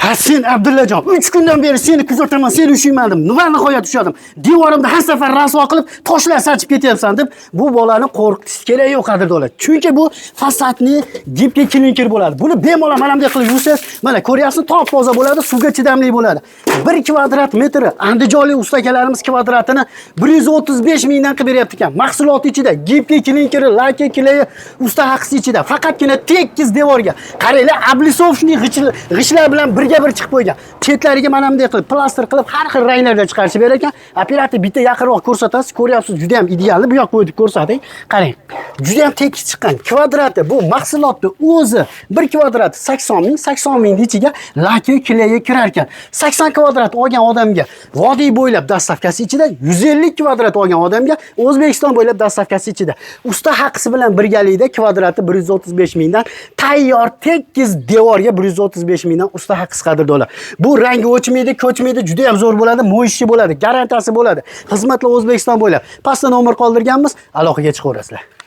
Ha sen Abdullajon, 3 kundan beri seni kuzataman, seni ushlaymadim. Nima nihoyat ushladim. Devorimda har safar rasvo qilib, toshlar sachib ketyapsan deb bu bolani qo'rqitish kerak yo'q qadrdonlar. Chunki bu fasadni gipga klinker bo'ladi. Buni bemalol mana bunday qilib yursangiz, mana ko'ryapsiz, top-toza bo'ladi, suvga chidamli bo'ladi. 1 kvadrat metri andijonlik ustakalarimiz kvadratini 135 mingdan qilib beryapti ekan. Mahsulot ichida gipga klinkeri, laka klayi, usta haqisi ichida. Faqatgina tekis devorga. Qaranglar, ablisovniy g'ishlar bilan birga bir chiqib qo'ygan. Chetlariga mana bunday qilib plaster qilib har xil ranglarda chiqarishib berar ekan. Operator bitta yaqinroq ko'rsatasiz, ko'ryapsiz, juda ham ideal. Bu yoqqa qo'yib ko'rsating. Qarang. Juda ham tekis chiqqan. Kvadrati bu mahsulotni o'zi 1 kvadrati 80 ming ichiga laka klayi kirar ekan. 80 kvadrat olgan odamga vodiy bo'ylab dastavkasi ichida, 150 kvadrat olgan odamga O'zbekiston bo'ylab dastavkasi ichida. Usta haqisi bilan birgalikda kvadrati 135 mingdan tayyor tekis devorga 135 mingdan usta haqisi qadrdonlar. Bu rangi o'chmaydi, ko'chmaydi, juda ham zo'r bo'ladi, mo'yishi bo'ladi, garantiyasi bo'ladi. Xizmatlar O'zbekiston bo'ylab. Pastda nomer qoldirganmiz, aloqaga chiqaverasizlar.